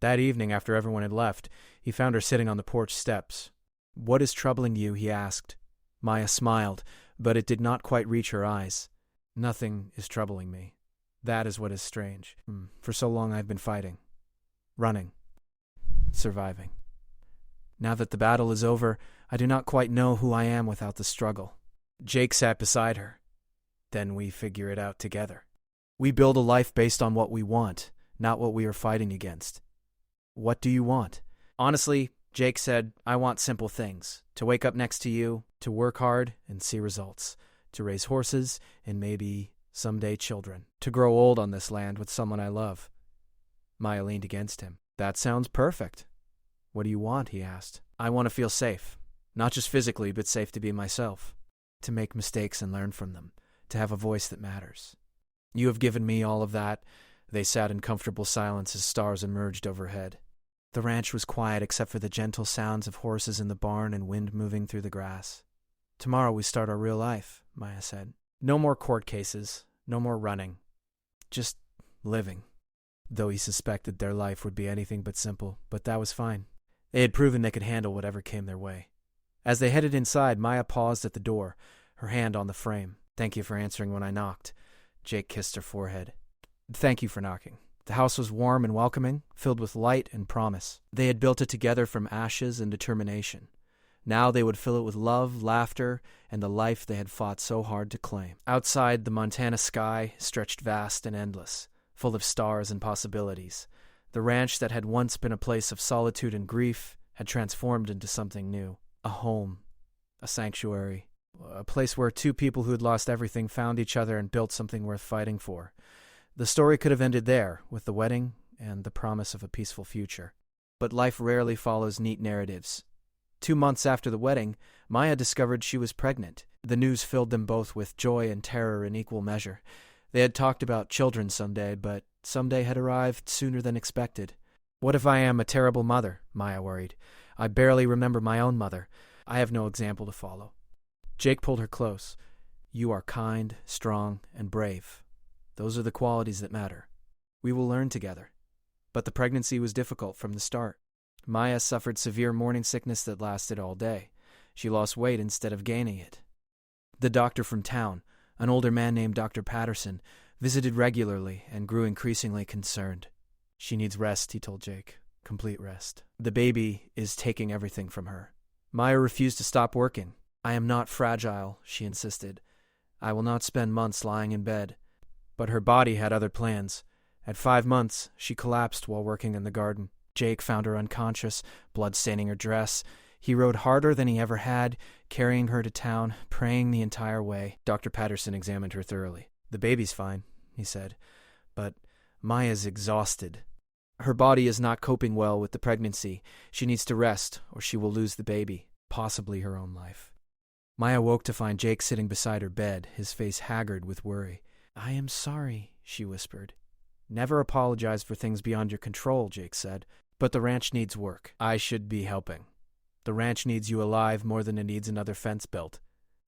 That evening, after everyone had left, he found her sitting on the porch steps. What is troubling you? He asked. Maya smiled, but it did not quite reach her eyes. Nothing is troubling me. That is what is strange. For so long I've been fighting. Running. Surviving. Now that the battle is over, I do not quite know who I am without the struggle. Jake sat beside her. Then we figure it out together. We build a life based on what we want, not what we are fighting against. What do you want? Honestly, Jake said, I want simple things. To wake up next to you, to work hard and see results, to raise horses and maybe someday children, to grow old on this land with someone I love. Maya leaned against him. That sounds perfect. What do you want? He asked. I want to feel safe. Not just physically, but safe to be myself. To make mistakes and learn from them. To have a voice that matters. You have given me all of that. They sat in comfortable silence as stars emerged overhead. The ranch was quiet except for the gentle sounds of horses in the barn and wind moving through the grass. Tomorrow we start our real life, Maya said. No more court cases, no more running. Just living. Though he suspected their life would be anything but simple, but that was fine. They had proven they could handle whatever came their way. As they headed inside, Maya paused at the door, her hand on the frame. Thank you for answering when I knocked. Jake kissed her forehead. Thank you for knocking. The house was warm and welcoming, filled with light and promise. They had built it together from ashes and determination. Now they would fill it with love, laughter, and the life they had fought so hard to claim. Outside, the Montana sky stretched vast and endless, full of stars and possibilities. The ranch that had once been a place of solitude and grief had transformed into something new. A home, a sanctuary, a place where two people who had lost everything found each other and built something worth fighting for. The story could have ended there, with the wedding and the promise of a peaceful future. But life rarely follows neat narratives. 2 months after the wedding, Maya discovered she was pregnant. The news filled them both with joy and terror in equal measure. They had talked about children someday, but someday had arrived sooner than expected. What if I am a terrible mother? Maya worried. I barely remember my own mother. I have no example to follow. Jake pulled her close. You are kind, strong, and brave. Those are the qualities that matter. We will learn together. But the pregnancy was difficult from the start. Maya suffered severe morning sickness that lasted all day. She lost weight instead of gaining it. The doctor from town, an older man named Dr. Patterson, visited regularly and grew increasingly concerned. She needs rest, he told Jake. Complete rest. The baby is taking everything from her. Maya refused to stop working. I am not fragile, she insisted. I will not spend months lying in bed. But her body had other plans. At 5 months, she collapsed while working in the garden. Jake found her unconscious, blood staining her dress. He rode harder than he ever had, carrying her to town, praying the entire way. Dr. Patterson examined her thoroughly. The baby's fine, he said, but Maya's exhausted. Her body is not coping well with the pregnancy. She needs to rest, or she will lose the baby, possibly her own life. Maya woke to find Jake sitting beside her bed, his face haggard with worry. I am sorry, she whispered. Never apologize for things beyond your control, Jake said. But the ranch needs work. I should be helping. The ranch needs you alive more than it needs another fence built.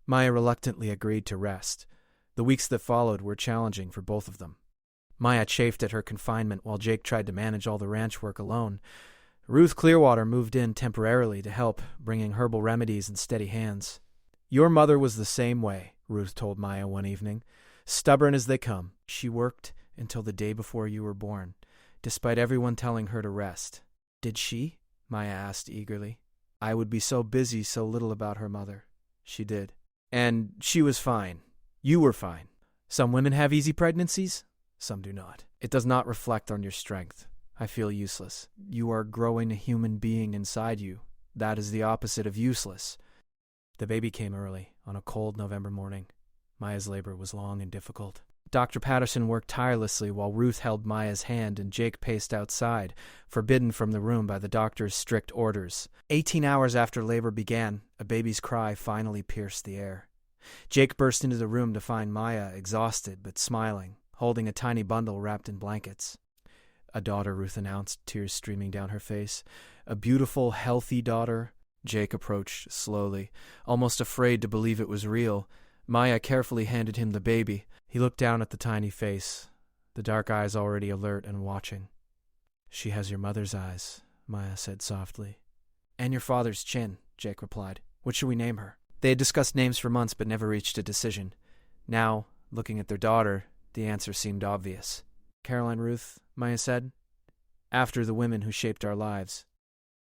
Maya reluctantly agreed to rest. The weeks that followed were challenging for both of them. Maya chafed at her confinement while Jake tried to manage all the ranch work alone. Ruth Clearwater moved in temporarily to help, bringing herbal remedies and steady hands. Your mother was the same way, Ruth told Maya one evening. Stubborn as they come. She worked until the day before you were born, despite everyone telling her to rest. Did she? Maya asked eagerly. I would be so busy so little about her mother. She did. And she was fine. You were fine. Some women have easy pregnancies. Some do not. It does not reflect on your strength. I feel useless. You are growing a human being inside you. That is the opposite of useless. The baby came early, on a cold November morning. Maya's labor was long and difficult. Dr. Patterson worked tirelessly while Ruth held Maya's hand and Jake paced outside, forbidden from the room by the doctor's strict orders. 18 hours after labor began, a baby's cry finally pierced the air. Jake burst into the room to find Maya exhausted but smiling, holding a tiny bundle wrapped in blankets. "A daughter," Ruth announced, tears streaming down her face. "A beautiful, healthy daughter." Jake approached slowly, almost afraid to believe it was real. Maya carefully handed him the baby. He looked down at the tiny face, the dark eyes already alert and watching. "She has your mother's eyes," Maya said softly. "And your father's chin," Jake replied. "What should we name her?" They had discussed names for months but never reached a decision. Now, looking at their daughter, the answer seemed obvious. "Caroline Ruth," Maya said. "After the women who shaped our lives."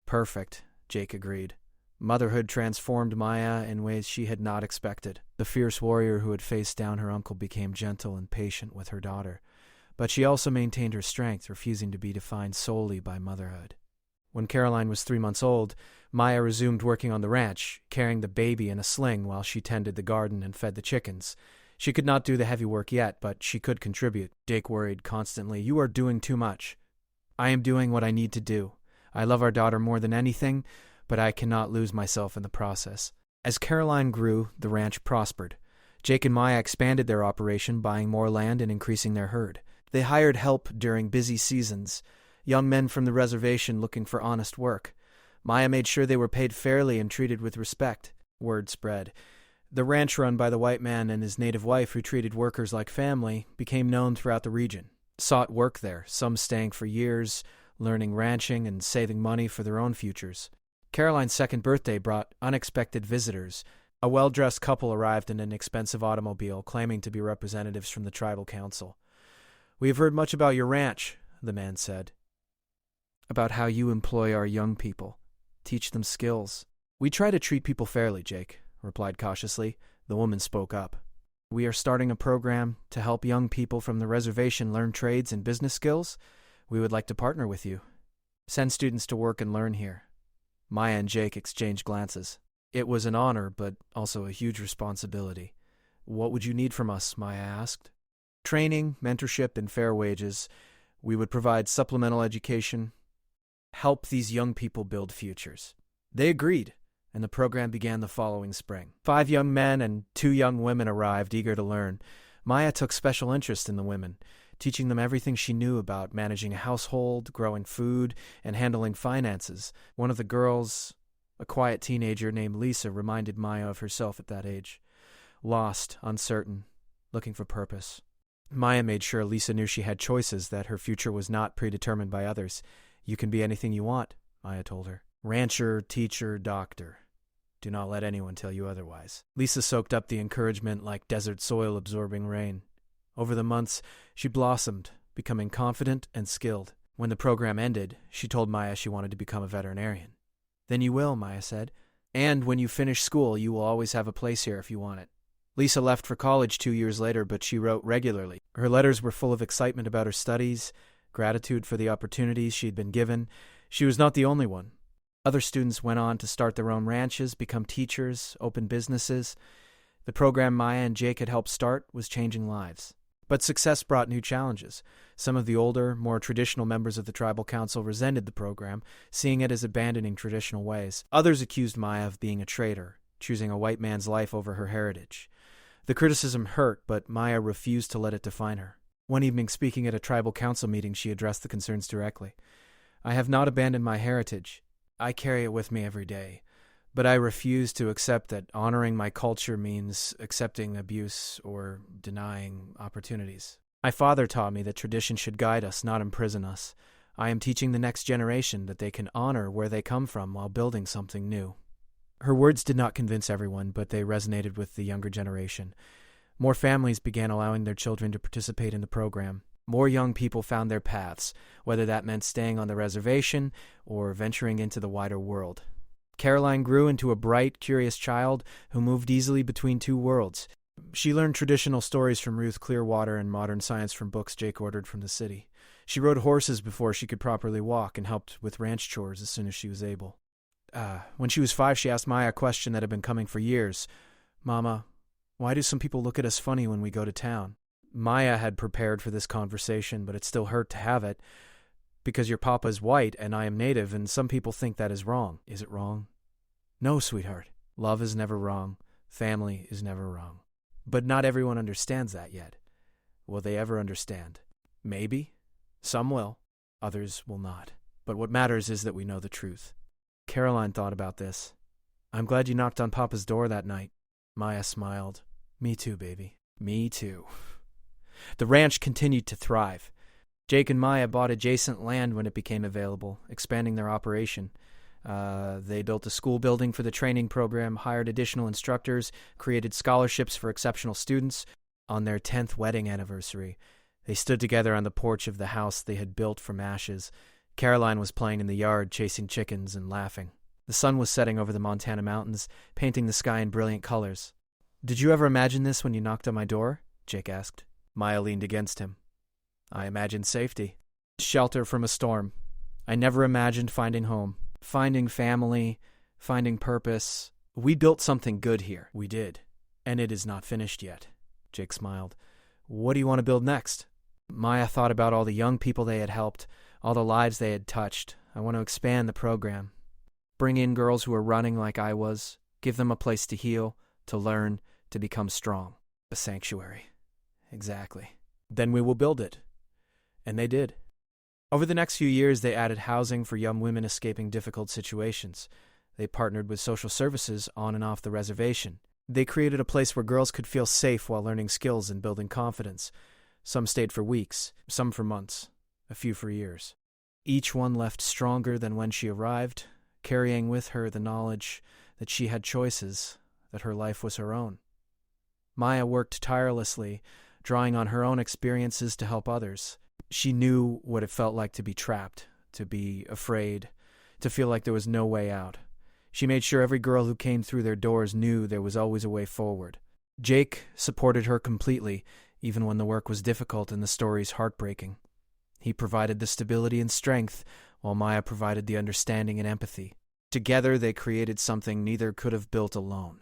"Perfect," Jake agreed. Motherhood transformed Maya in ways she had not expected. The fierce warrior who had faced down her uncle became gentle and patient with her daughter, but she also maintained her strength, refusing to be defined solely by motherhood. When Caroline was 3 months old, Maya resumed working on the ranch, carrying the baby in a sling while she tended the garden and fed the chickens. She could not do the heavy work yet, but she could contribute. Jake worried constantly, "You are doing too much." "I am doing what I need to do. I love our daughter more than anything, but I cannot lose myself in the process." As Caroline grew, the ranch prospered. Jake and Maya expanded their operation, buying more land and increasing their herd. They hired help during busy seasons, young men from the reservation looking for honest work. Maya made sure they were paid fairly and treated with respect. Word spread. The ranch run by the white man and his native wife, who treated workers like family, became known throughout the region. Sought work there, some staying for years, learning ranching and saving money for their own futures. Caroline's second birthday brought unexpected visitors. A well-dressed couple arrived in an expensive automobile, claiming to be representatives from the tribal council. "We have heard much about your ranch," the man said. "About how you employ our young people. Teach them skills." "We try to treat people fairly," Jake replied cautiously. The woman spoke up. "We are starting a program to help young people from the reservation learn trades and business skills. We would like to partner with you. Send students to work and learn here." Maya and Jake exchanged glances. It was an honor, but also a huge responsibility. "What would you need from us?" Maya asked. "Training, mentorship, and fair wages. We would provide supplemental education. Help these young people build futures." They agreed, and the program began the following spring. 5 young men and 2 young women arrived, eager to learn. Maya took special interest in the women, teaching them everything she knew about managing a household, growing food, and handling finances. One of the girls, a quiet teenager named Lisa, reminded Maya of herself at that age. Lost, uncertain, looking for purpose. Maya made sure Lisa knew she had choices, that her future was not predetermined by others. "You can be anything you want," Maya told her. "Rancher, teacher, doctor. Do not let anyone tell you otherwise." Lisa soaked up the encouragement like desert soil absorbing rain. Over the months, she blossomed, becoming confident and skilled. When the program ended, she told Maya she wanted to become a veterinarian. "Then you will," Maya said. "And when you finish school, you will always have a place here if you want it." Lisa left for college 2 years later, but she wrote regularly. Her letters were full of excitement about her studies, gratitude for the opportunities she had been given. She was not the only one. Other students went on to start their own ranches, become teachers, open businesses. The program Maya and Jake had helped start was changing lives. But success brought new challenges. Some of the older, more traditional members of the tribal council resented the program, seeing it as abandoning traditional ways. Others accused Maya of being a traitor, choosing a white man's life over her heritage. The criticism hurt, but Maya refused to let it define her. One evening, speaking at a tribal council meeting, she addressed the concerns directly. "I have not abandoned my heritage. I carry it with me every day. But I refuse to accept that honoring my culture means accepting abuse or denying opportunities. My father taught me that tradition should guide us, not imprison us. I am teaching the next generation that they can honor where they come from while building something new." Her words did not convince everyone, but they resonated with the younger generation. More families began allowing their children to participate in the program. More young people found their paths, whether that meant staying on the reservation or venturing into the wider world. Caroline grew into a bright, curious child who moved easily between 2 worlds. She learned traditional stories from Ruth Clearwater and modern science from books Jake ordered from the city. She rode horses before she could properly walk and helped with ranch chores as soon as she was able. When she was 5, she asked Maya a question that had been coming for years. "Mama, why do some people look at us funny when we go to town?" Maya had prepared for this conversation, but it still hurt to have it, because your papa is white and I am native, and some people think that is wrong. Is it wrong? No, sweetheart. Love is never wrong. Family is never wrong. But not everyone understands that yet. Will they ever understand? Maybe. Some will. Others will not. But what matters is that we know the truth. Caroline thought about this. I'm glad you knocked on Papa's door that night. Maya smiled. Me too, baby. Me too. The ranch continued to thrive. Jake and Maya bought adjacent land when it became available, expanding their operation. They built a school building for the training program, hired additional instructors, created scholarships for exceptional students. On their 10th wedding anniversary, they stood together on the porch of the house they had built from ashes. Caroline was playing in the yard, chasing chickens and laughing. The sun was setting over the Montana mountains, painting the sky in brilliant colors. Did you ever imagine this when you knocked on my door? Jake asked. Maya leaned against him. I imagined safety. Shelter from a storm. I never imagined finding home. Finding family. Finding purpose. We built something good here. We did. And it is not finished yet. Jake smiled. What do you want to build next? Maya thought about all the young people they had helped, all the lives they had touched. I want to expand the program. Bring in girls who are running like I was. Give them a place to heal, to learn, to become strong. A sanctuary. Exactly. Then we will build it. And they did. Over the next few years, they added housing for young women escaping difficult situations. They partnered with social services on and off the reservation. They created a place where girls could feel safe while learning skills and building confidence. Some stayed for weeks, some for months, a few for years. Each one left stronger than when she arrived, carrying with her the knowledge that she had choices, that her life was her own. Maya worked tirelessly, drawing on her own experiences to help others. She knew what it felt like to be trapped, to be afraid, to feel like there was no way out. She made sure every girl who came through their doors knew there was always a way forward. Jake supported her completely, even when the work was difficult and the stories heartbreaking. He provided the stability and strength, while Maya provided the understanding and empathy. Together they created something neither could have built alone.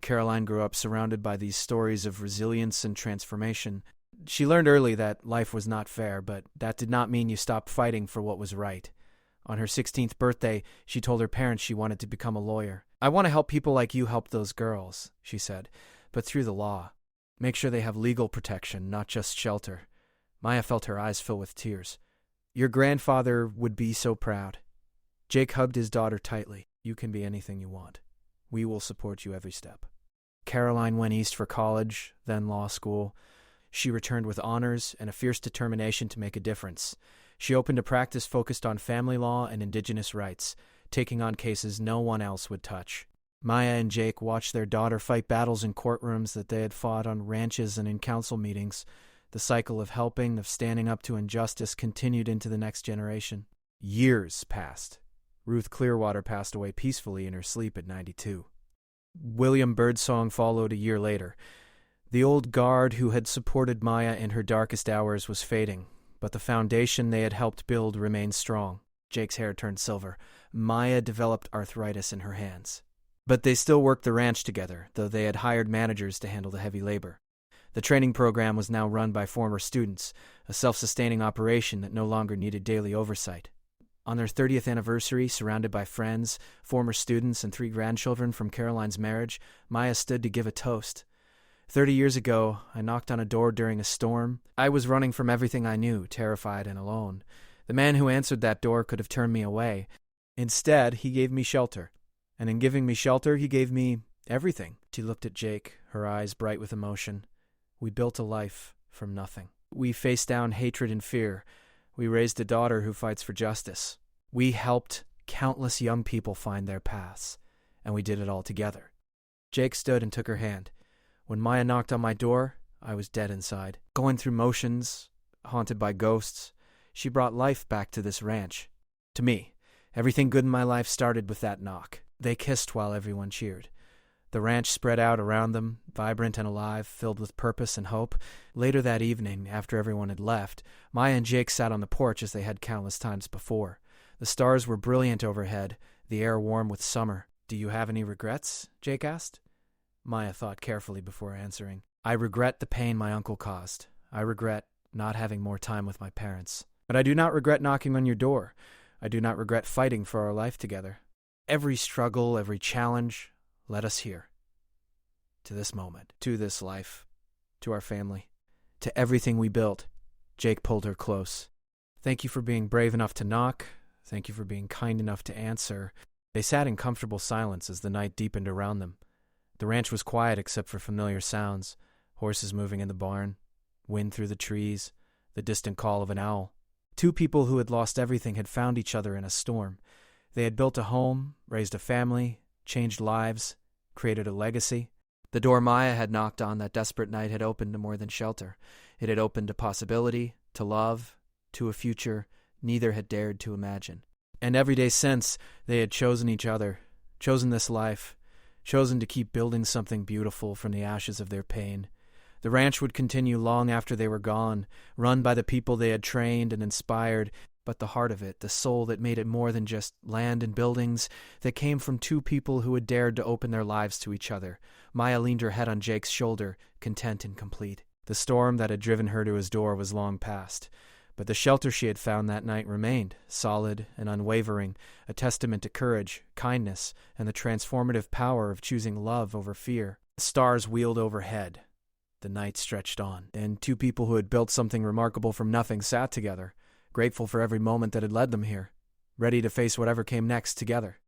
Caroline grew up surrounded by these stories of resilience and transformation. She learned early that life was not fair, but that did not mean you stopped fighting for what was right. On her 16th birthday, she told her parents she wanted to become a lawyer. I want to help people like you help those girls, she said, but through the law. Make sure they have legal protection, not just shelter. Maya felt her eyes fill with tears. Your grandfather would be so proud. Jake hugged his daughter tightly. You can be anything you want. We will support you every step. Caroline went east for college, then law school. She returned with honors and a fierce determination to make a difference. She opened a practice focused on family law and indigenous rights, taking on cases no one else would touch. Maya and Jake watched their daughter fight battles in courtrooms that they had fought on ranches and in council meetings. The cycle of helping, of standing up to injustice continued into the next generation. Years passed. Ruth Clearwater passed away peacefully in her sleep at 92. William Birdsong followed a year later. The old guard who had supported Maya in her darkest hours was fading, but the foundation they had helped build remained strong. Jake's hair turned silver. Maya developed arthritis in her hands. But they still worked the ranch together, though they had hired managers to handle the heavy labor. The training program was now run by former students, a self-sustaining operation that no longer needed daily oversight. On their 30th anniversary, surrounded by friends, former students, and 3 grandchildren from Caroline's marriage, Maya stood to give a toast. 30 years ago, I knocked on a door during a storm. I was running from everything I knew, terrified and alone. The man who answered that door could have turned me away. Instead, he gave me shelter. And in giving me shelter, he gave me everything. She looked at Jake, her eyes bright with emotion. We built a life from nothing. We faced down hatred and fear. We raised a daughter who fights for justice. We helped countless young people find their paths. And we did it all together. Jake stood and took her hand. When Maya knocked on my door, I was dead inside. Going through motions, haunted by ghosts, she brought life back to this ranch. To me, everything good in my life started with that knock. They kissed while everyone cheered. The ranch spread out around them, vibrant and alive, filled with purpose and hope. Later that evening, after everyone had left, Maya and Jake sat on the porch as they had countless times before. The stars were brilliant overhead, the air warm with summer. Do you have any regrets? Jake asked. Maya thought carefully before answering. I regret the pain my uncle caused. I regret not having more time with my parents. But I do not regret knocking on your door. I do not regret fighting for our life together. Every struggle, every challenge led us here. To this moment, to this life, to our family, to everything we built. Jake pulled her close. Thank you for being brave enough to knock. Thank you for being kind enough to answer. They sat in comfortable silence as the night deepened around them. The ranch was quiet except for familiar sounds, horses moving in the barn, wind through the trees, the distant call of an owl. Two people who had lost everything had found each other in a storm. They had built a home, raised a family, changed lives, created a legacy. The door Maya had knocked on that desperate night had opened to more than shelter. It had opened to possibility, to love, to a future neither had dared to imagine. And every day since, they had chosen each other, chosen this life, chosen to keep building something beautiful from the ashes of their pain. The ranch would continue long after they were gone, run by the people they had trained and inspired, but the heart of it, the soul that made it more than just land and buildings, that came from two people who had dared to open their lives to each other. Maya leaned her head on Jake's shoulder, content and complete. The storm that had driven her to his door was long past, but the shelter she had found that night remained, solid and unwavering, a testament to courage, kindness, and the transformative power of choosing love over fear. The stars wheeled overhead. The night stretched on, and two people who had built something remarkable from nothing sat together, grateful for every moment that had led them here, ready to face whatever came next together.